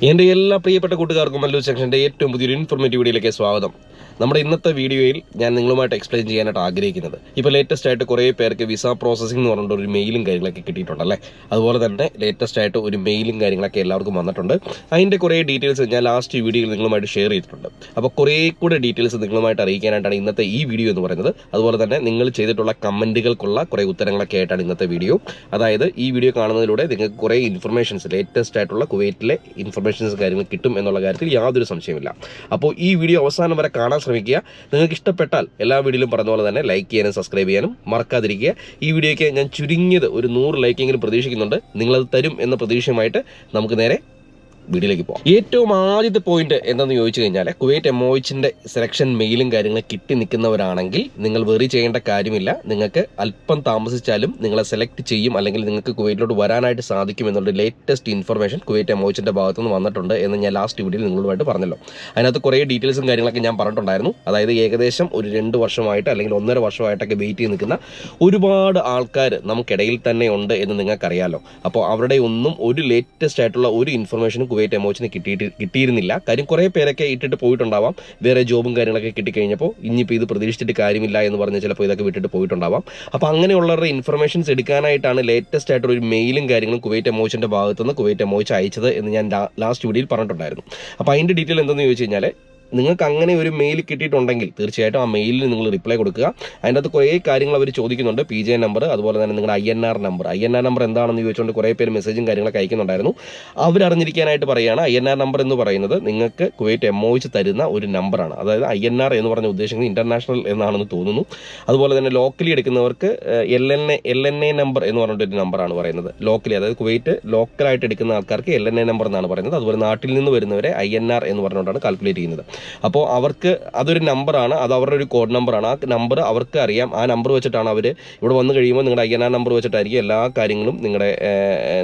എൻ്റെ എല്ലാ പ്രിയപ്പെട്ട കൂട്ടുകാർക്കും മല്ലു സെക്ഷൻ്റെ ഏറ്റവും പുതിയൊരു ഇൻഫോർമേറ്റീവ് വീഡിയോയിലേക്ക് സ്വാഗതം. നമ്മുടെ ഇന്നത്തെ വീഡിയോയിൽ ഞാൻ നിങ്ങളുമായിട്ട് എക്സ്പ്ലെയിൻ ചെയ്യാനായിട്ട് ആഗ്രഹിക്കുന്നത്, ഇപ്പോൾ ലേറ്റസ്റ്റ് ആയിട്ട് കുറേ പേർക്ക് വിസ പ്രോസസ്സിംഗ് എന്ന് പറഞ്ഞിട്ട് ഒരു മെയിലും കാര്യങ്ങളൊക്കെ കിട്ടിയിട്ടുണ്ടല്ലേ. അതുപോലെ തന്നെ ലേറ്റസ്റ്റ് ആയിട്ട് ഒരു മെയിലും കാര്യങ്ങളൊക്കെ എല്ലാവർക്കും വന്നിട്ടുണ്ട്. അതിൻ്റെ കുറേ ഡീറ്റെയിൽസ് ഞാൻ ലാസ്റ്റ് വീഡിയോയിൽ നിങ്ങളുമായിട്ട് ഷെയർ ചെയ്തിട്ടുണ്ട്. അപ്പോൾ കുറേ കൂടെ ഡീറ്റെയിൽസ് നിങ്ങളുമായിട്ട് അറിയിക്കാനായിട്ടാണ് ഇന്നത്തെ ഈ വീഡിയോ എന്ന് പറയുന്നത്. അതുപോലെ തന്നെ നിങ്ങൾ ചെയ്തിട്ടുള്ള കമൻറ്റുകൾക്കുള്ള കുറേ ഉത്തരങ്ങളൊക്കെ ആയിട്ടാണ് ഇന്നത്തെ വീഡിയോ. അതായത് ഈ വീഡിയോ കാണുന്നതിലൂടെ നിങ്ങൾക്ക് കുറേ ഇൻഫർമേഷൻസ്, ലേറ്റസ്റ്റ് ആയിട്ടുള്ള കുവൈറ്റിലെ ഇൻഫർമേഷൻസ് കാര്യങ്ങൾ കിട്ടും എന്നുള്ള കാര്യത്തിൽ യാതൊരു സംശയമില്ല. അപ്പോൾ ഈ വീഡിയോ അവസാനം വരെ കാണാൻ ശ്രമിക്കുക. നിങ്ങൾക്ക് ഇഷ്ടപ്പെട്ടാൽ എല്ലാ വീഡിയോയിലും പറഞ്ഞ പോലെ തന്നെ ലൈക്ക് ചെയ്യാനും സബ്സ്ക്രൈബ് ചെയ്യാനും മറക്കാതിരിക്കുക. ഈ വീഡിയോയ്ക്ക് ഞാൻ ചുരുങ്ങിയത് ഒരു 100 ലൈക്കെങ്കിലും പ്രതീക്ഷിക്കുന്നുണ്ട്. നിങ്ങളത് തരും എന്ന പ്രതീക്ഷയുമായിട്ട് നമുക്ക് നേരെ വീഡിയോയിലേക്ക് പോകാം. ഏറ്റവും ആദ്യത്തെ പോയിന്റ് എന്താണെന്ന് ചോദിച്ചു കഴിഞ്ഞാൽ, കുവൈറ്റ് MOHന്റെ സെലക്ഷൻ മെയിലും കാര്യങ്ങളും കിട്ടി നിൽക്കുന്നവരാണെങ്കിൽ നിങ്ങൾ വെറി ചെയ്യേണ്ട കാര്യമില്ല. നിങ്ങൾക്ക് അല്പം താമസിച്ചാലും നിങ്ങളെ സെലക്ട് ചെയ്യും, അല്ലെങ്കിൽ നിങ്ങൾക്ക് കുവൈറ്റിലോട്ട് വരാനായിട്ട് സാധിക്കും എന്നുള്ള ലേറ്റസ്റ്റ് ഇൻഫർമേഷൻ കുവൈറ്റ് MOHന്റെ ഭാഗത്തുനിന്ന് വന്നിട്ടുണ്ട് എന്ന് ഞാൻ ലാസ്റ്റ് വീഡിയോയിൽ നിങ്ങളുമായിട്ട് പറഞ്ഞല്ലോ. അതിനകത്ത് കുറേ ഡീറ്റെയിൽസും കാര്യങ്ങളൊക്കെ ഞാൻ പറഞ്ഞിട്ടുണ്ടായിരുന്നു. അതായത് ഏകദേശം ഒരു 2 വർഷമായിട്ട് അല്ലെങ്കിൽ 1.5 വർഷമായിട്ടൊക്കെ വെയിറ്റ് ചെയ്ത് നിൽക്കുന്ന ഒരുപാട് ആൾക്കാർ നമുക്കിടയിൽ തന്നെ ഉണ്ട് എന്ന് നിങ്ങൾക്കറിയാലോ. അപ്പോൾ അവരുടെ ഒന്നും ഒരു ലേറ്റസ്റ്റ് ആയിട്ടുള്ള ഒരു ഇൻഫർമേഷനും കുവൈറ്റ് MOHന് കിട്ടിയിരുന്നില്ല. കാര്യം കുറേ പേരൊക്കെ ഇട്ടിട്ട് പോയിട്ടുണ്ടാവാം. വേറെ ജോബും കാര്യങ്ങളൊക്കെ കിട്ടിക്കഴിഞ്ഞപ്പോൾ ഇനിയിപ്പോൾ ഇത് പ്രതീക്ഷിച്ചിട്ട് കാര്യമില്ല എന്ന് പറഞ്ഞ് ചിലപ്പോൾ ഇതൊക്കെ വിട്ടിട്ട് പോയിട്ടുണ്ടാവാം. അപ്പോൾ അങ്ങനെയുള്ളവരുടെ ഇൻഫർമേഷൻസ് എടുക്കാനായിട്ടാണ് ലേറ്റസ്റ്റ് ആയിട്ടൊരു ഒരു മെയിലും കാര്യങ്ങളും കുവൈറ്റ് MOHന്റെ ഭാഗത്തുനിന്ന് കുവൈറ്റ് MOH അയച്ചത് എന്ന് ഞാൻ ലാസ്റ്റ് വീഡിയോയിൽ പറഞ്ഞിട്ടുണ്ടായിരുന്നു. അപ്പോൾ അതിൻ്റെ ഡീറ്റെയിൽ എന്തെന്ന് ചോദിച്ചു കഴിഞ്ഞാൽ, നിങ്ങൾക്ക് അങ്ങനെ ഒരു മെയിൽ കിട്ടിയിട്ടുണ്ടെങ്കിൽ തീർച്ചയായിട്ടും ആ മെയിലിന് നിങ്ങൾ റിപ്ലൈ കൊടുക്കുക. അതിൻ്റെ അകത്ത് കുറേ കാര്യങ്ങൾ അവർ ചോദിക്കുന്നുണ്ട്. PJ നമ്പർ, അതുപോലെ തന്നെ നിങ്ങളുടെ INR നമ്പർ. INR നമ്പർ എന്താണെന്ന് ചോദിച്ചുകൊണ്ട് കുറേ പേര് മെസ്സേജും കാര്യങ്ങളൊക്കെ അയക്കുന്നുണ്ടായിരുന്നു. അവരറിഞ്ഞിരിക്കാനായിട്ട് പറയുകയാണ്, INR നമ്പർ എന്ന് പറയുന്നത് നിങ്ങൾക്ക് കുവൈറ്റ് MOH തരുന്ന ഒരു നമ്പറാണ്. അതായത് INR എന്ന് പറഞ്ഞ ഉദ്ദേശിക്കുന്നത് ഇന്റർനാഷണൽ എന്നാണെന്ന് തോന്നുന്നു. അതുപോലെ തന്നെ ലോക്കലി എടുക്കുന്നവർക്ക് LNA നമ്പർ എന്ന് പറഞ്ഞിട്ടൊരു നമ്പറാണ് പറയുന്നത്. ലോക്കലി, അതായത് കുവൈറ്റ് ലോക്കലായിട്ട് എടുക്കുന്ന ആൾക്കാർക്ക് LNA നമ്പർ എന്നാണ് പറയുന്നത്. അതുപോലെ നാട്ടിൽ നിന്ന് വരുന്നവരെ INR എന്ന് പറഞ്ഞുകൊണ്ടാണ് കാൽക്കുലേറ്റ് ചെയ്യുന്നത്. അപ്പോൾ അവർക്ക് അതൊരു നമ്പറാണ്, അത് അവരുടെ ഒരു കോഡ് നമ്പറാണ്. ആ നമ്പർ അവർക്ക് അറിയാം. ആ നമ്പർ വെച്ചിട്ടാണ് അവർ ഇവിടെ വന്നു കഴിയുമ്പോൾ നിങ്ങളുടെ INR നമ്പർ വെച്ചിട്ടായിരിക്കും എല്ലാ കാര്യങ്ങളും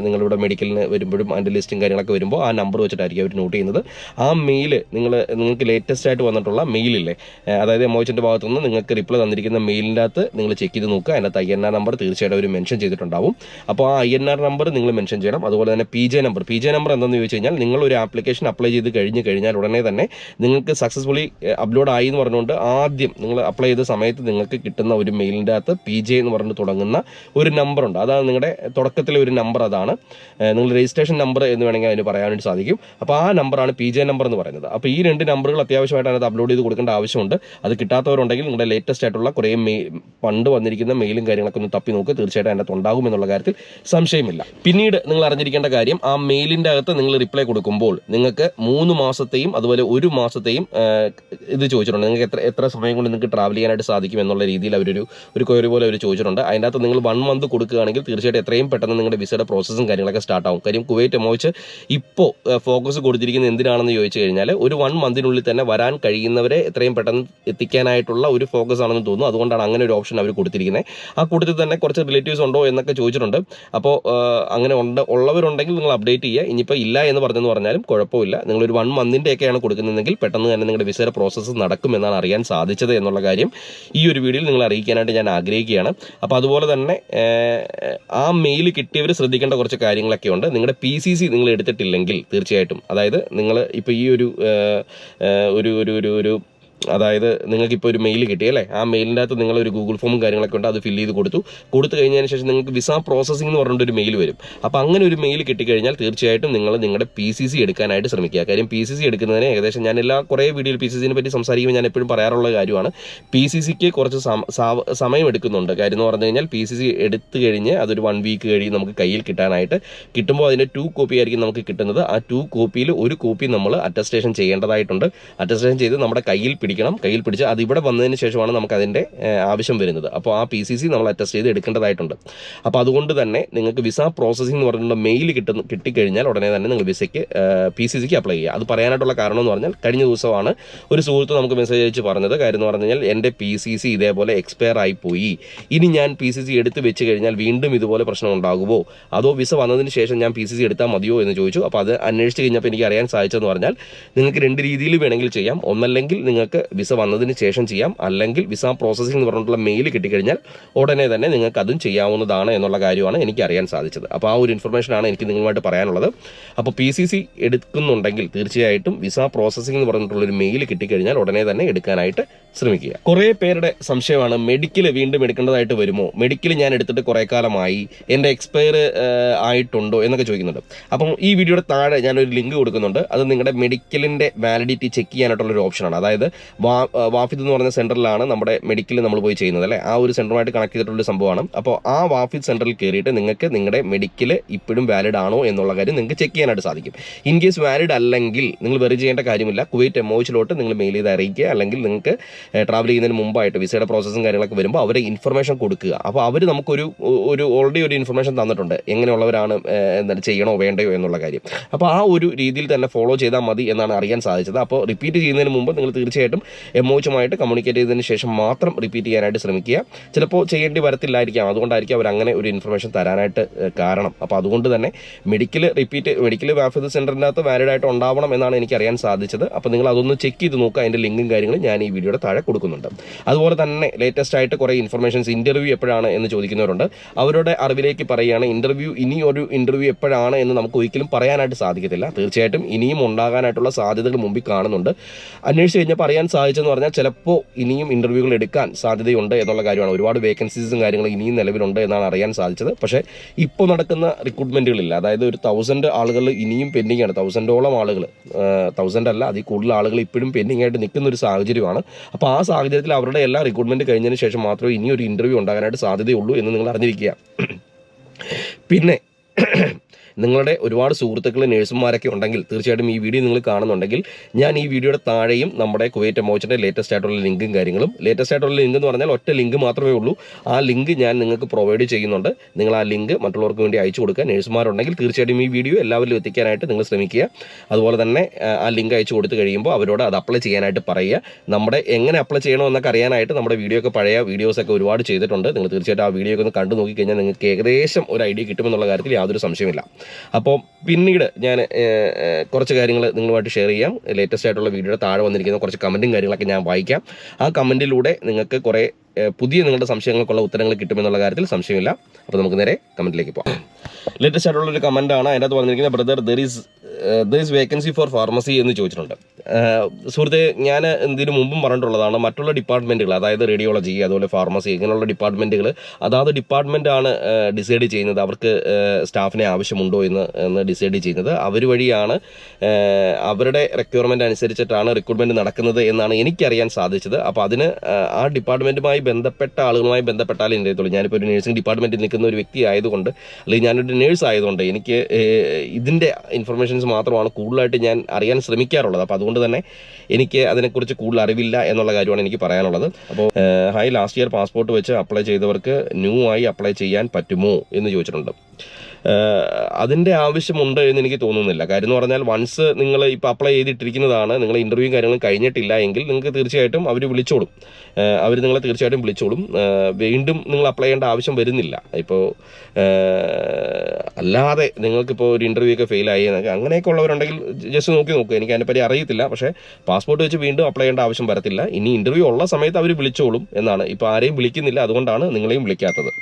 നിങ്ങളിവിടെ മെഡിക്കലിന് വരുമ്പോഴും അതിൻ്റെ ലിസ്റ്റും കാര്യങ്ങളൊക്കെ വരുമ്പോൾ ആ നമ്പർ വെച്ചിട്ടായിരിക്കും അവർ നോട്ട് ചെയ്യുന്നത്. ആ മെയിൽ നിങ്ങൾക്ക് ലേറ്റസ്റ്റ് ആയിട്ട് വന്നിട്ടുള്ള മെയിലില്ലേ, അതായത് MOHന്റെ ഭാഗത്തുനിന്ന് നിങ്ങൾക്ക് റിപ്ലൈ തന്നിരിക്കുന്ന മെയിലിൻ്റെ അകത്ത് നിങ്ങൾ ചെക്ക് ചെയ്ത് നോക്കുക. അതിനകത്ത് INR നമ്പർ തീർച്ചയായിട്ടും അവർ മെൻഷൻ ചെയ്തിട്ടുണ്ടാവും. അപ്പോൾ ആ INR നമ്പർ നിങ്ങൾ മെൻഷൻ ചെയ്യണം. അതുപോലെ തന്നെ PJ നമ്പർ എന്താണെന്ന് ചോദിച്ചു കഴിഞ്ഞാൽ, നിങ്ങളൊരു ആപ്ലിക്കേഷൻ അപ്ലൈ ചെയ്ത് കഴിഞ്ഞാൽ ഉടനെ തന്നെ നിങ്ങൾക്ക് സക്സസ്ഫുള്ളി അപ്ലോഡ് ആയി എന്ന് പറഞ്ഞുകൊണ്ട് ആദ്യം നിങ്ങൾ അപ്ലൈ ചെയ്ത സമയത്ത് നിങ്ങൾക്ക് കിട്ടുന്ന ഒരു മെയിലിൻ്റെ അകത്ത് PJ എന്ന് പറഞ്ഞിട്ട് തുടങ്ങുന്ന ഒരു നമ്പറുണ്ട്. അതാണ് നിങ്ങളുടെ തുടക്കത്തിലെ ഒരു നമ്പർ. അതാണ് നിങ്ങൾ രജിസ്ട്രേഷൻ നമ്പർ എന്ന് വേണമെങ്കിൽ അതിന് പറയാനായിട്ട് സാധിക്കും. അപ്പോൾ ആ നമ്പറാണ് PJ നമ്പർ എന്ന് പറയുന്നത്. അപ്പോൾ ഈ 2 നമ്പറുകൾ അത്യാവശ്യമായിട്ട് അതിനകത്ത് അപ്ലോഡ് ചെയ്ത് കൊടുക്കേണ്ട ആവശ്യമുണ്ട്. അത് കിട്ടാത്തവരുണ്ടെങ്കിൽ നിങ്ങളുടെ ലേറ്റസ്റ്റ് ആയിട്ടുള്ള കുറേ പണ്ട് വന്നിരിക്കുന്ന മെയിലും കാര്യങ്ങളൊക്കെ ഒന്ന് തപ്പി നോക്കുക. തീർച്ചയായിട്ടും അതിനകത്ത് ഉണ്ടാകും എന്നുള്ള കാര്യത്തിൽ സംശയമില്ല. പിന്നീട് നിങ്ങൾ അറിഞ്ഞിരിക്കേണ്ട കാര്യം, ആ മെയിലിൻ്റെ അകത്ത് നിങ്ങൾ റിപ്ലൈ കൊടുക്കുമ്പോൾ നിങ്ങൾക്ക് 3 മാസത്തെയും അതുപോലെ 1 മാസത്തെയും ഇത് ചോദിച്ചിട്ടുണ്ട്. നിങ്ങൾക്ക് എത്ര സമയം കൊണ്ട് നിങ്ങൾക്ക് ട്രാവൽ ചെയ്യാനായിട്ട് സാധിക്കും എന്നുള്ള രീതിയിൽ ഒരു ക്വയറി പോലെ അവർ ചോദിച്ചിട്ടുണ്ട്. അതിൻ്റെ അകത്ത് നിങ്ങൾ 1 മന്ത് കൊടുക്കുകയാണെങ്കിൽ തീർച്ചയായിട്ടും എത്രയും പെട്ടെന്ന് നിങ്ങളുടെ വിസയുടെ പ്രോസസ്സും കാര്യങ്ങളൊക്കെ സ്റ്റാർട്ട് ആവും. കാര്യം കുവൈറ്റ് MOH ഇപ്പോൾ ഫോക്കസ് കൊടുത്തിരിക്കുന്നത് എന്തിനാണെന്ന് ചോദിച്ചു കഴിഞ്ഞാൽ, ഒരു 1 മന്തിനുള്ളിൽ തന്നെ വരാൻ കഴിയുന്നവരെ എത്രയും പെട്ടെന്ന് എത്തിക്കാനായിട്ടുള്ള ഒരു ഫോക്കസ് ആണെന്ന് തോന്നുന്നു. അതുകൊണ്ടാണ് അങ്ങനെ ഒരു ഓപ്ഷൻ അവർ കൊടുത്തിരിക്കുന്നത്. ആ കൂട്ടത്തിൽ തന്നെ കുറച്ച് റിലേറ്റീവ്സ് ഉണ്ടോ എന്നൊക്കെ ചോദിച്ചിട്ടുണ്ട്. അപ്പോൾ അങ്ങനെ ഉള്ളവരുണ്ടെങ്കിൽ നിങ്ങൾ അപ്ഡേറ്റ് ചെയ്യുക. ഇനിയിപ്പോൾ ഇല്ല എന്ന് പറഞ്ഞാലും കുഴപ്പമില്ല. നിങ്ങളൊരു 1 മന്തിൻ്റെയൊക്കെയാണ് കൊടുക്കുന്നതെങ്കിൽ പെട്ടെന്ന് തന്നെ നിങ്ങളുടെ വിസയുടെ പ്രോസസ്സ് നടക്കുമെന്നാണ് അറിയാൻ സാധിച്ചത് എന്നുള്ള കാര്യം ഈ ഒരു വീഡിയോയിൽ നിങ്ങൾ അറിയിക്കാനായിട്ട് ഞാൻ ആഗ്രഹിക്കുകയാണ്. അപ്പോൾ അതുപോലെ തന്നെ ആ മെയിൽ കിട്ടിയവർ ശ്രദ്ധിക്കേണ്ട കുറച്ച് കാര്യങ്ങളൊക്കെ ഉണ്ട്. നിങ്ങളുടെ PCC നിങ്ങൾ എടുത്തിട്ടില്ലെങ്കിൽ തീർച്ചയായിട്ടും, അതായത് നിങ്ങൾ ഇപ്പോൾ ഈ ഒരു അതായത് നിങ്ങൾക്കിപ്പോൾ ഒരു മെയിൽ കിട്ടിയല്ലേ, ആ മെയിലിൻ്റെ അകത്ത് നിങ്ങളൊരു ഗൂഗിൾ ഫോമും കാര്യങ്ങളൊക്കെ ഉണ്ട്. അത് ഫില്ല് ചെയ്ത് കൊടുത്തു കഴിഞ്ഞതിന് ശേഷം നിങ്ങൾക്ക് വിസ പ്രോസസ്സിംഗ് എന്ന് പറഞ്ഞിട്ടൊരു മെയിൽ വരും. അപ്പോൾ അങ്ങനെ ഒരു മെയിൽ കിട്ടിക്കഴിഞ്ഞാൽ തീർച്ചയായിട്ടും നിങ്ങൾ നിങ്ങളുടെ PCC എടുക്കാനായിട്ട് ശ്രമിക്കുക. കാര്യം PCC എടുക്കുന്നതിന് ഏകദേശം ഞാൻ കുറേ വീഡിയോയിൽ PCCനെ പറ്റി സംസാരിക്കുമ്പോൾ ഞാൻ എപ്പോഴും പറയാറുള്ള കാര്യമാണ്, PCCക്ക് കുറച്ച് സമയം എടുക്കുന്നുണ്ട്. കാര്യം എന്ന് പറഞ്ഞു കഴിഞ്ഞാൽ PCC എടുത്തു കഴിഞ്ഞ് അതൊരു 1 വീക്ക് കഴിയും നമുക്ക് കയ്യിൽ കിട്ടുമ്പോൾ അതിൻ്റെ 2 കോപ്പി ആയിരിക്കും നമുക്ക് കിട്ടുന്നത്. ആ 2 കോപ്പിയിൽ 1 കോപ്പി നമ്മൾ അറ്റസ്റ്റേഷൻ ചെയ്യേണ്ടതായിട്ടുണ്ട്. അറ്റസ്റ്റേഷൻ ചെയ്ത് നമ്മുടെ കയ്യിൽ പിടിച്ച് അത് ഇവിടെ വന്നതിന് ശേഷമാണ് നമുക്ക് അതിൻ്റെ ആവശ്യം വരുന്നത്. അപ്പോൾ ആ PCC നമ്മൾ അറ്റസ്റ്റ് ചെയ്ത് എടുക്കേണ്ടതായിട്ടുണ്ട്. അപ്പോൾ അതുകൊണ്ട് തന്നെ നിങ്ങൾക്ക് വിസ പ്രോസസ്സിംഗ് എന്ന് പറഞ്ഞിട്ടുള്ള മെയിൽ കിട്ടിക്കഴിഞ്ഞാൽ ഉടനെ തന്നെ നിങ്ങൾ PCCക്ക് അപ്ലൈ ചെയ്യുക. അത് പറയാനായിട്ടുള്ള കാരണം എന്ന് പറഞ്ഞാൽ, കഴിഞ്ഞ ദിവസമാണ് ഒരു സുഹൃത്ത് നമുക്ക് മെസ്സേജ് അയച്ച് പറഞ്ഞത്. കാര്യം എന്ന് പറഞ്ഞു കഴിഞ്ഞാൽ, എൻ്റെ PCC ഇതേപോലെ എക്സ്പയർ ആയിപ്പോയി, ഇനി ഞാൻ PCC എടുത്ത് വെച്ച് കഴിഞ്ഞാൽ വീണ്ടും ഇതുപോലെ പ്രശ്നം ഉണ്ടാകുമോ, അതോ വിസ വന്നതിന് ശേഷം ഞാൻ PCC എടുത്താൽ മതിയോ എന്ന് ചോദിച്ചു. അപ്പോൾ അത് അന്വേഷിച്ച് കഴിഞ്ഞപ്പോൾ എനിക്ക് അറിയാൻ സാധിച്ചതെന്ന് പറഞ്ഞാൽ, നിങ്ങൾക്ക് 2 രീതിയിൽ വേണമെങ്കിൽ ചെയ്യാം. ഒന്നല്ലെങ്കിൽ നിങ്ങൾക്ക് നിങ്ങൾക്ക് വിസ വന്നതിന് ശേഷം ചെയ്യാം, അല്ലെങ്കിൽ വിസ പ്രോസസ്സിംഗ് എന്ന് പറഞ്ഞിട്ടുള്ള മെയിൽ കിട്ടിക്കഴിഞ്ഞാൽ ഉടനെ തന്നെ നിങ്ങൾക്ക് അതും ചെയ്യാവുന്നതാണ് എന്നുള്ള കാര്യമാണ് എനിക്ക് അറിയാൻ സാധിച്ചത്. അപ്പോൾ ആ ഒരു ഇൻഫർമേഷനാണ് എനിക്ക് നിങ്ങളുമായിട്ട് പറയാനുള്ളത്. അപ്പോൾ PCC എടുക്കുന്നുണ്ടെങ്കിൽ തീർച്ചയായിട്ടും വിസ പ്രോസസ്സിംഗ് എന്ന് പറഞ്ഞിട്ടുള്ളൊരു മെയിൽ കിട്ടിക്കഴിഞ്ഞാൽ ഉടനെ തന്നെ എടുക്കാനായിട്ട് ശ്രമിക്കുക. കുറേ പേരുടെ സംശയമാണ് മെഡിക്കൽ വീണ്ടും എടുക്കേണ്ടതായിട്ട് വരുമോ, മെഡിക്കൽ ഞാൻ എടുത്തിട്ട് കുറേ കാലമായി, എൻ്റെ എക്സ്പയർ ആയിട്ടുണ്ടോ എന്നൊക്കെ ചോദിക്കുന്നുണ്ട്. അപ്പം ഈ വീഡിയോയുടെ താഴെ ഞാനൊരു ലിങ്ക് കൊടുക്കുന്നുണ്ട്. അത് നിങ്ങളുടെ മെഡിക്കലിൻ്റെ വാലിഡിറ്റി ചെക്ക് ചെയ്യാനായിട്ടുള്ളൊരു ഓപ്ഷനാണ്. അതായത് വാഫിദ് എന്ന് പറഞ്ഞ സെൻറ്ററിലാണ് നമ്മുടെ മെഡിക്കൽ നമ്മൾ പോയി ചെയ്യുന്നത് അല്ലേ, ആ ഒരു സെൻറ്ററുമായിട്ട് കണക്ട് ചെയ്തിട്ടുള്ളൊരു സംഭവമാണ്. അപ്പോൾ ആ വാഫിദ് സെൻറ്ററിൽ കയറിയിട്ട് നിങ്ങൾക്ക് നിങ്ങളുടെ മെഡിക്കൽ ഇപ്പോഴും വാലിഡ് ആണോ എന്നുള്ള കാര്യം നിങ്ങൾക്ക് ചെക്ക് ചെയ്യാനായിട്ട് സാധിക്കും. ഇൻ കേസ് വാലിഡ് അല്ലെങ്കിൽ നിങ്ങൾ വെറി ചെയ്യേണ്ട കാര്യമില്ല, കുവൈറ്റ് MOHലോട്ട് നിങ്ങൾ മെയിൽ ചെയ്ത് അറിയിക്കുക, അല്ലെങ്കിൽ നിങ്ങൾക്ക് ട്രാവൽ ചെയ്യുന്നതിന് മുമ്പായിട്ട് വിസയുടെ പ്രോസസ്സും കാര്യങ്ങളൊക്കെ വരുമ്പോൾ അവരെ ഇൻഫർമേഷൻ കൊടുക്കുക. അപ്പോൾ അവർ നമുക്കൊരു ഓൾറെഡി ഒരു ഇൻഫർമേഷൻ തന്നിട്ടുണ്ട് എങ്ങനെയുള്ളവരാണ്, എന്താണ് ചെയ്യണോ വേണ്ടയോ എന്നുള്ള കാര്യം. അപ്പോൾ ആ ഒരു രീതിയിൽ തന്നെ ഫോളോ ചെയ്താൽ മതി എന്നാണ് അറിയാൻ സാധിച്ചത്. അപ്പോൾ റിപ്പീറ്റ് ചെയ്യുന്നതിന് മുമ്പ് നിങ്ങൾ തീർച്ചയായിട്ടും MOHുമായിട്ട് കമ്മ്യൂണിക്കേറ്റ് ചെയ്തതിന് ശേഷം മാത്രം റിപ്പീറ്റ് ചെയ്യാനായിട്ട് ശ്രമിക്കുക. ചിലപ്പോൾ ചെയ്യേണ്ടി വരത്തില്ലായിരിക്കാം, അതുകൊണ്ടായിരിക്കും അവർ അങ്ങനെ ഒരു ഇൻഫർമേഷൻ തരാനായിട്ട് കാരണം. അപ്പോൾ അതുകൊണ്ട് തന്നെ മെഡിക്കൽ വാഫിദ് സെൻറ്ററിൻ്റെ അകത്ത് വാലിഡ് ആയിട്ട് ഉണ്ടാവണം എന്നാണ് എനിക്ക് അറിയാൻ സാധിച്ചത്. അപ്പോൾ നിങ്ങൾ അതൊന്ന് ചെക്ക് ചെയ്ത് നോക്കുക. അതിൻ്റെ ലിങ്കും കാര്യങ്ങളും ഞാൻ ഈ വീഡിയോയുടെ താഴെ കൊടുക്കുന്നുണ്ട്. അതുപോലെ തന്നെ ലേറ്റസ്റ്റ് ആയിട്ട് കുറേ ഇൻഫർമേഷൻസ്, ഇൻ്റർവ്യൂ എപ്പോഴാണ് എന്ന് ചോദിക്കുന്നവരുണ്ട്. അവരുടെ അറിവിലേക്ക് പറയുകയാണ്, ഇനി ഒരു ഇൻ്റർവ്യൂ എപ്പോഴാണ് എന്ന് നമുക്ക് ഒരിക്കലും പറയാനായിട്ട് സാധിക്കത്തില്ല. തീർച്ചയായിട്ടും ഇനിയും ഉണ്ടാകാനായിട്ടുള്ള സാധ്യതകൾ മുമ്പിൽ കാണുന്നുണ്ട്. അന്വേഷിച്ച് കഴിഞ്ഞപ്പോൾ അറിയാൻ സാധിച്ചെന്ന് പറഞ്ഞാൽ ചിലപ്പോൾ ഇനിയും ഇൻ്റർവ്യൂകൾ എടുക്കാൻ സാധ്യതയുണ്ട് എന്നുള്ള കാര്യമാണ്. ഒരുപാട് വേക്കൻസീസും കാര്യങ്ങളും ഇനിയും നിലവിലുണ്ട് എന്നാണ് അറിയാൻ സാധിച്ചത്. പക്ഷേ ഇപ്പോൾ നടക്കുന്ന റിക്രൂട്ട്മെൻറ്റുകളില്ല, അതായത് ഒരു 1000 ആളുകൾ ഇനിയും പെൻഡിങ് ആണ്. 1000ഓളം ആളുകൾ, 1000 അല്ല അതിൽ കൂടുതൽ ആളുകൾ ഇപ്പോഴും പെൻഡിങ് ആയിട്ട് നിൽക്കുന്ന ഒരു സാഹചര്യമാണ്. അപ്പോൾ ആ സാഹചര്യത്തിൽ അവരുടെ എല്ലാ റിക്രൂട്ട്മെൻറ്റ് കഴിഞ്ഞതിന് ശേഷം മാത്രമേ ഇനി ഒരു ഇൻ്റർവ്യൂ ഉണ്ടാകാനായിട്ട് സാധ്യതയുള്ളൂ എന്ന് നിങ്ങൾ അറിഞ്ഞിരിക്കുക. പിന്നെ നിങ്ങളുടെ ഒരുപാട് സുഹൃത്തുക്കൾ നേഴ്സുമാരൊക്കെ ഉണ്ടെങ്കിൽ തീർച്ചയായിട്ടും ഈ വീഡിയോ നിങ്ങൾ കാണുന്നുണ്ടെങ്കിൽ ഞാൻ ഈ വീഡിയോയുടെ താഴെയും നമ്മുടെ കുവൈറ്റ് MOHന്റെ ലേറ്റസ്റ്റ് ആയിട്ടുള്ള ലിങ്കും കാര്യങ്ങളും, ലേറ്റസ്റ്റ് ആയിട്ടുള്ള ലിങ്ക് എന്ന് പറഞ്ഞാൽ ഒറ്റ ലിങ്ക് മാത്രമേ ഉള്ളൂ, ആ ലിങ്ക് ഞാൻ നിങ്ങൾക്ക് പ്രൊവൈഡ് ചെയ്യുന്നുണ്ട്. നിങ്ങൾ ആ ലിങ്ക് മറ്റുള്ളവർക്ക് വേണ്ടി അയച്ചു കൊടുക്കുക. നേഴ്സുമാരുണ്ടെങ്കിൽ തീർച്ചയായിട്ടും ഈ വീഡിയോ എല്ലാവരിലും എത്തിക്കാനായിട്ട് നിങ്ങൾ ശ്രമിക്കുക. അതുപോലെ തന്നെ ആ ലിങ്ക് അയച്ചു കൊടുത്തു കഴിയുമ്പോൾ അവരോട് അത് അപ്ലൈ ചെയ്യാനായിട്ട് പറയുക. നമ്മുടെ എങ്ങനെ അപ്ലൈ ചെയ്യണമെന്നൊക്കെ അറിയാനായിട്ട് നമ്മുടെ പഴയ വീഡിയോസൊക്കെ ഒരുപാട് ചെയ്തിട്ടുണ്ട്. നിങ്ങൾ തീർച്ചയായിട്ടും ആ വീഡിയോ ഒക്കെ ഒന്ന് കണ്ടു നോക്കിക്കഴിഞ്ഞാൽ നിങ്ങൾക്ക് ഏകദേശം ഒരു ഐഡിയ കിട്ടുമെന്നുള്ള കാര്യത്തിൽ യാതൊരു സംശയമില്ല. അപ്പോൾ പിന്നീട് ഞാൻ കുറച്ച് കാര്യങ്ങൾ നിങ്ങളുമായിട്ട് ഷെയർ ചെയ്യാം. ലേറ്റസ്റ്റ് ആയിട്ടുള്ള വീഡിയോയുടെ താഴെ വന്നിരിക്കുന്ന കുറച്ച് കമൻറ്റും കാര്യങ്ങളൊക്കെ ഞാൻ വായിക്കാം. ആ കമൻറ്റിലൂടെ നിങ്ങൾക്ക് കുറേ പുതിയ നിങ്ങളുടെ സംശയങ്ങൾക്കുള്ള ഉത്തരങ്ങൾ കിട്ടുമെന്നുള്ള കാര്യത്തിൽ സംശയമില്ല. അപ്പോൾ നമുക്ക് നേരെ കമൻറ്റിലേക്ക് പോകാം. ലേറ്റസ്റ്റ് ആയിട്ടുള്ളൊരു കമൻറ്റാണ്. അതിനകത്ത് പറഞ്ഞിരിക്കുന്നത്, brother there is vacancy for pharmacy എന്ന് ചോദിച്ചിട്ടുണ്ട്. സുഹൃത്തെ, ഞാൻ ഇതിനു മുമ്പും പറഞ്ഞിട്ടുള്ളതാണ്, മറ്റുള്ള ഡിപ്പാർട്ട്മെൻറ്റുകൾ, അതായത് റേഡിയോളജി, അതുപോലെ ഫാർമസി, ഇങ്ങനെയുള്ള ഡിപ്പാർട്ട്മെൻറ്റുകൾ അതാത് ഡിപ്പാർട്ട്മെൻറ്റാണ് ഡിസൈഡ് ചെയ്യുന്നത് അവർക്ക് സ്റ്റാഫിനെ ആവശ്യമുണ്ടോ എന്ന് ഡിസൈഡ് ചെയ്യുന്നത്. അവർ വഴിയാണ്, അവരുടെ റിക്വയർമെൻറ്റ് അനുസരിച്ചിട്ടാണ് റിക്രൂട്ട്മെൻറ്റ് നടക്കുന്നത് എന്നാണ് എനിക്കറിയാൻ സാധിച്ചത്. അപ്പോൾ അതിന് ആ ഡിപ്പാർട്ട്മെൻറ്റുമായി ബന്ധപ്പെട്ട ആളുകളുമായി ബന്ധപ്പെട്ടാലേ എൻ്റെ അറിയത്തുള്ളൂ. ഞാനിപ്പോൾ ഒരു നഴ്സിംഗ് ഡിപ്പാർട്ട്മെൻറ്റിൽ നിൽക്കുന്ന ഒരു വ്യക്തി ആയതുകൊണ്ട്, അല്ലെങ്കിൽ ഞാനൊരു നേഴ്സ് ആയതുകൊണ്ട് എനിക്ക് ഇതിൻ്റെ ഇൻഫർമേഷൻസ് മാത്രമാണ് കൂടുതലായിട്ട് ഞാൻ അറിയാൻ ശ്രമിക്കാറുള്ളത്. അപ്പോൾ അതുകൊണ്ട് തന്നെ എനിക്ക് അതിനെക്കുറിച്ച് കൂടുതൽ അറിവില്ല എന്നുള്ള കാര്യമാണ് എനിക്ക് പറയാനുള്ളത്. അപ്പോൾ ലാസ്റ്റ് ഇയർ പാസ്പോർട്ട് വെച്ച് അപ്ലൈ ചെയ്തവർക്ക് ന്യൂ ആയി അപ്ലൈ ചെയ്യാൻ പറ്റുമോ എന്ന് ചോദിച്ചിട്ടുണ്ട്. അതിൻ്റെ ആവശ്യമുണ്ട് എന്ന് എനിക്ക് തോന്നുന്നില്ല. കാര്യം എന്ന് പറഞ്ഞാൽ വൺസ് നിങ്ങൾ ഇപ്പോൾ അപ്ലൈ ചെയ്തിട്ടിരിക്കുന്നതാണ്, നിങ്ങൾ ഇൻ്റർവ്യൂവും കാര്യങ്ങളും കഴിഞ്ഞിട്ടില്ല എങ്കിൽ നിങ്ങൾക്ക് തീർച്ചയായിട്ടും അവർ വിളിച്ചോളും. അവർ നിങ്ങളെ തീർച്ചയായിട്ടും വിളിച്ചോളും. വീണ്ടും നിങ്ങൾ അപ്ലൈ ചെയ്യേണ്ട ആവശ്യം വരുന്നില്ല. ഇപ്പോൾ അല്ലാതെ നിങ്ങൾക്കിപ്പോൾ ഒരു ഇൻ്റർവ്യൂ ഒക്കെ ഫെയിലായി എന്നൊക്കെ അങ്ങനെയൊക്കെ ഉള്ളവരുണ്ടെങ്കിൽ ജസ്റ്റ് നോക്കുക. എനിക്ക് അതിനെപ്പറ്റി അറിയത്തില്ല. പക്ഷേ പാസ്പോർട്ട് വെച്ച് വീണ്ടും അപ്ലൈ ചെയ്യേണ്ട ആവശ്യം വരത്തില്ല. ഇനി ഇൻ്റർവ്യൂ ഉള്ള സമയത്ത് അവർ വിളിച്ചോളും എന്നാണ്. ഇപ്പോൾ ആരെയും വിളിക്കുന്നില്ല, അതുകൊണ്ടാണ് നിങ്ങളെയും വിളിക്കാത്തത്.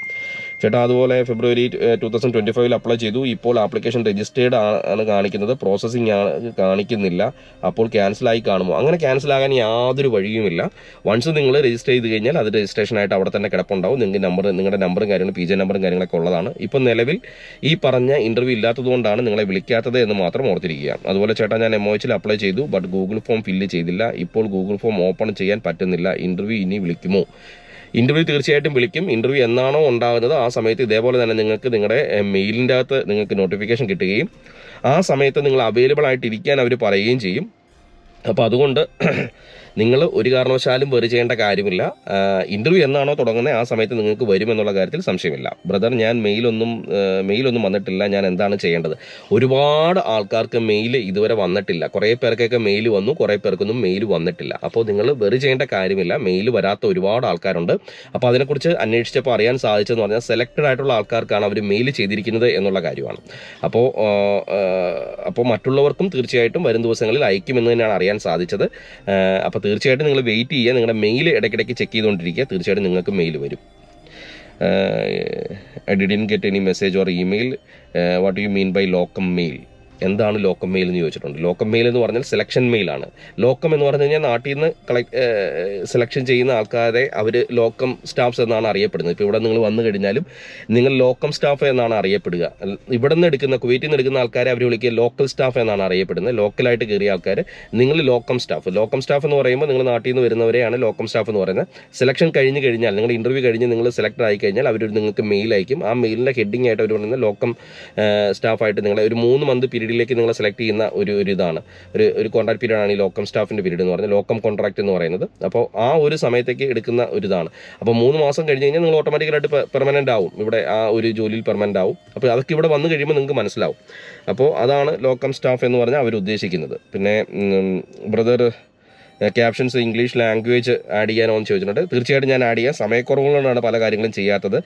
ചേട്ടാ, അതുപോലെ ഫെബ്രുവരി 2025 അപ്ലൈ ചെയ്തു. ഇപ്പോൾ ആപ്ലിക്കേഷൻ രജിസ്റ്റേർഡ് ആണ് കാണിക്കുന്നത്, പ്രോസസ്സിംഗ് കാണിക്കുന്നില്ല. അപ്പോൾ ക്യാൻസലായി കാണുമോ? അങ്ങനെ ക്യാൻസലാകാൻ യാതൊരു വഴിയുമില്ല. വൺസ് നിങ്ങൾ രജിസ്റ്റർ ചെയ്ത് കഴിഞ്ഞാൽ അത് രജിസ്ട്രേഷനായിട്ട് അവിടെ തന്നെ കിടപ്പുണ്ടാവും. നിങ്ങളുടെ നമ്പറും കാര്യങ്ങളും PJ നമ്പറും കാര്യങ്ങളൊക്കെ ഉള്ളതാണ്. ഇപ്പോൾ നിലവിൽ ഈ പറഞ്ഞ ഇൻ്റർവ്യൂ ഇല്ലാത്തതുകൊണ്ടാണ് നിങ്ങളെ വിളിക്കാത്തത് എന്ന് മാത്രം ഓർത്തിരിക്കുക. അതുപോലെ ചേട്ടാ, ഞാൻ MOHൽ അപ്ലൈ ചെയ്തു, ബട്ട് ഗൂഗിൾ ഫോം ഫില്ല് ചെയ്തില്ല. ഇപ്പോൾ ഗൂഗിൾ ഫോം ഓപ്പൺ ചെയ്യാൻ പറ്റുന്നില്ല. ഇൻ്റർവ്യൂ ഇനി വിളിക്കുമോ? ഇൻ്റർവ്യൂ തീർച്ചയായിട്ടും വിളിക്കും. ഇൻ്റർവ്യൂ എന്നാണോ ഉണ്ടാകുന്നത് ആ സമയത്ത് ഇതേപോലെ തന്നെ നിങ്ങൾക്ക് നിങ്ങളുടെ മെയിലിൻ്റെ അകത്ത് നിങ്ങൾക്ക് നോട്ടിഫിക്കേഷൻ കിട്ടുകയും ആ സമയത്ത് നിങ്ങൾ അവൈലബിൾ ആയിട്ടിരിക്കാൻ അവർ പറയുകയും ചെയ്യും. അപ്പോൾ അതുകൊണ്ട് നിങ്ങൾ ഒരു കാരണവശാലും വെറി ചെയ്യേണ്ട കാര്യമില്ല. ഇൻ്റർവ്യൂ എന്നാണോ തുടങ്ങുന്നത് ആ സമയത്ത് നിങ്ങൾക്ക് വരുമെന്നുള്ള കാര്യത്തിൽ സംശയമില്ല. ബ്രദർ, ഞാൻ മെയിലൊന്നും വന്നിട്ടില്ല, ഞാൻ എന്താണ് ചെയ്യേണ്ടത്? ഒരുപാട് ആൾക്കാർക്ക് മെയിൽ ഇതുവരെ വന്നിട്ടില്ല. കുറേ പേർക്കൊക്കെ മെയിൽ വന്നു, കുറേ പേർക്കൊന്നും മെയിൽ വന്നിട്ടില്ല. അപ്പോൾ നിങ്ങൾ വെറി ചെയ്യേണ്ട കാര്യമില്ല. മെയിൽ വരാത്ത ഒരുപാട് ആൾക്കാരുണ്ട്. അപ്പോൾ അതിനെക്കുറിച്ച് അന്വേഷിച്ചപ്പോൾ അറിയാൻ സാധിച്ചതെന്ന് പറഞ്ഞാൽ സെലക്റ്റഡ് ആയിട്ടുള്ള ആൾക്കാർക്കാണ് അവർ മെയിൽ ചെയ്തിരിക്കുന്നത് എന്നുള്ള കാര്യമാണ്. അപ്പോൾ മറ്റുള്ളവർക്കും തീർച്ചയായിട്ടും വരും ദിവസങ്ങളിൽ അയക്കുമെന്ന് തന്നെയാണ് അറിയാൻ സാധിച്ചത്. അപ്പോൾ തീർച്ചയായിട്ടും നിങ്ങൾ വെയിറ്റ് ചെയ്യുക, നിങ്ങളുടെ മെയിൽ ഇടയ്ക്കിടയ്ക്ക് ചെക്ക് ചെയ്തുകൊണ്ടിരിക്കുക, തീർച്ചയായിട്ടും നിങ്ങൾക്ക് മെയിൽ വരും. I didn't get any message or email. What do you mean by locum mail? എന്താണ് ലോക്കം മെയിൽ എന്ന് ചോദിച്ചിട്ടുണ്ട്. ലോക്കം മെയിൽ എന്ന് പറഞ്ഞാൽ സെലക്ഷൻ മെയിലാണ്. ലോക്കം എന്ന് പറഞ്ഞു കഴിഞ്ഞാൽ നാട്ടിൽ നിന്ന് സെലക്ഷൻ ചെയ്യുന്ന ആൾക്കാരെ അവർ ലോക്കം സ്റ്റാഫ്സ് എന്നാണ് അറിയപ്പെടുന്നത്. ഇപ്പോൾ ഇവിടെ നിങ്ങൾ വന്നു കഴിഞ്ഞാലും നിങ്ങൾ ലോക്കം സ്റ്റാഫ് എന്നാണ് അറിയപ്പെടുക. ഇവിടെ നിന്ന് എടുക്കുന്ന, കുവൈറ്റിൽ നിന്ന് എടുക്കുന്ന ആൾക്കാരെ അവർ വിളിക്കുക ലോക്കൽ സ്റ്റാഫ് എന്നാണ് അറിയപ്പെടുന്നത്. ലോക്കലായിട്ട് കയറിയ ആൾക്കാർ നിങ്ങൾ ലോക്കം സ്റ്റാഫ്. ലോക്കം സ്റ്റാഫ് എന്ന് പറയുമ്പോൾ നിങ്ങൾ നാട്ടിൽ നിന്ന് വരുന്നവരെയാണ് ലോക്കം സ്റ്റാഫ് എന്ന് പറയുന്നത്. സെലക്ഷൻ കഴിഞ്ഞ് കഴിഞ്ഞാൽ, നിങ്ങളുടെ ഇൻ്റർവ്യൂ കഴിഞ്ഞ് നിങ്ങൾ സെലക്ട് ആയി കഴിഞ്ഞാൽ അവർ നിങ്ങൾക്ക് മെയിൽ അയക്കും. ആ മെയിലിൻ്റെ ഹെഡിങ് ആയിട്ട് അവർ പറയുന്നത് ലോക്കം സ്റ്റാഫായിട്ട് നിങ്ങളെ ഒരു 3 മന്ത് പീരീഡിലേക്ക് നിങ്ങളെ സെലക്ട് ചെയ്യുന്ന ഒരു ഇതാണ്, ഒരു കോൺട്രാക്ട് പീരീഡ് ആണ് ഈ ലോക്കം സ്റ്റാഫിൻ്റെ പീരീഡ് എന്ന് പറയുന്നത്, ലോക്കം കോൺട്രാക്ട് എന്ന് പറയുന്നത്. അപ്പോൾ ആ ഒരു സമയത്തേക്ക് എടുക്കുന്ന ഒരു ഇതാണ്. അപ്പോൾ 3 മാസം കഴിഞ്ഞ് കഴിഞ്ഞാൽ നിങ്ങൾ ഓട്ടോമാറ്റിക്കലായിട്ട് പെർമനൻ്റ് ആവും, ഇവിടെ ആ ഒരു ജോലിയിൽ പെർമനൻ്റ് ആവും. അപ്പോൾ അതൊക്കെ ഇവിടെ വന്നു കഴിയുമ്പോൾ നിങ്ങൾക്ക് മനസ്സിലാവും. അപ്പോൾ അതാണ് ലോക്കം സ്റ്റാഫ് എന്ന് പറഞ്ഞാൽ അവർ ഉദ്ദേശിക്കുന്നത്. പിന്നെ brother captions English language add ചെയ്യാനോ എന്ന് ചോദിച്ചിട്ടുണ്ട്. തീർച്ചയായിട്ടും ഞാൻ ആഡ് ചെയ്യാം. സമയക്കുറവുകൊണ്ടാണ് പല കാര്യങ്ങളും ചെയ്യാത്തത്.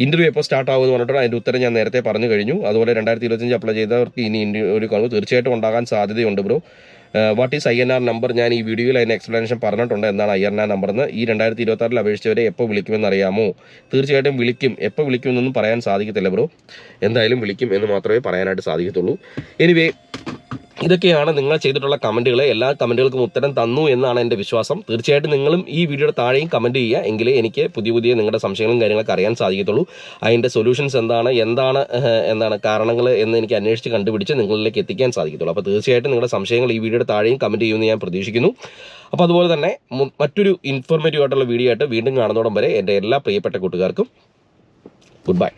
ഇൻ്റർവ്യൂ എപ്പോൾ സ്റ്റാർട്ട് ആകുമെന്ന് പറഞ്ഞിട്ട് അതിൻ്റെ ഉത്തരം ഞാൻ നേരത്തെ പറഞ്ഞു കഴിഞ്ഞു. അതുപോലെ 2025 അപ്ലൈ ചെയ്തവർക്ക് ഇനി ഒരു കഴിവ് തീർച്ചയായിട്ടും ഉണ്ടാകാൻ സാധ്യതയുണ്ട് bro. What is INR number? ഞാൻ ഈ വീഡിയോയിൽ അതിൻ്റെ എക്സ്പ്ലനേഷൻ പറഞ്ഞിട്ടുണ്ട് എന്താണ് INR നമ്പർ എന്ന്. ഈ 2026 അപേക്ഷിച്ചവരെ എപ്പോൾ വിളിക്കുമെന്ന് അറിയാമോ? തീർച്ചയായിട്ടും വിളിക്കും. എപ്പോൾ വിളിക്കുമെന്നൊന്നും പറയാൻ സാധിക്കത്തില്ല ബ്രോ. എന്തായാലും വിളിക്കും എന്ന് മാത്രമേ പറയാനായിട്ട് സാധിക്കത്തുള്ളൂ. എനിവേ, ഇതൊക്കെയാണ് നിങ്ങൾ ചെയ്തിട്ടുള്ള കമൻറ്റുകൾ. എല്ലാ കമൻറ്റുകൾക്കും ഉത്തരം തന്നു എന്നാണ് എൻ്റെ വിശ്വാസം. തീർച്ചയായിട്ടും നിങ്ങളും ഈ വീഡിയോയുടെ താഴെയും കമൻറ്റ് ചെയ്യുക, എങ്കിലേ എനിക്ക് പുതിയ നിങ്ങളുടെ സംശയങ്ങളും കാര്യങ്ങളൊക്കെ അറിയാൻ സാധിക്കത്തുള്ളൂ. അതിൻ്റെ സൊല്യൂഷൻസ് എന്താണ് കാരണങ്ങൾ എന്ന് എനിക്ക് അന്വേഷിച്ച് കണ്ടുപിടിച്ച് നിങ്ങളിലേക്ക് എത്തിക്കാൻ സാധിക്കത്തുള്ളൂ. അപ്പോൾ തീർച്ചയായിട്ടും നിങ്ങളുടെ സംശയങ്ങൾ ഈ വീഡിയോയുടെ താഴെയും കമൻറ്റ് ചെയ്യുമെന്ന് ഞാൻ പ്രതീക്ഷിക്കുന്നു. അപ്പോൾ അതുപോലെ തന്നെ മറ്റൊരു ഇൻഫോർമേറ്റീവ് ആയിട്ടുള്ള വീഡിയോ ആയിട്ട് വീണ്ടും കാണുന്നതോടം വരെ എൻ്റെ എല്ലാ പ്രിയപ്പെട്ട കൂട്ടുകാർക്കും ഗുഡ് ബൈ.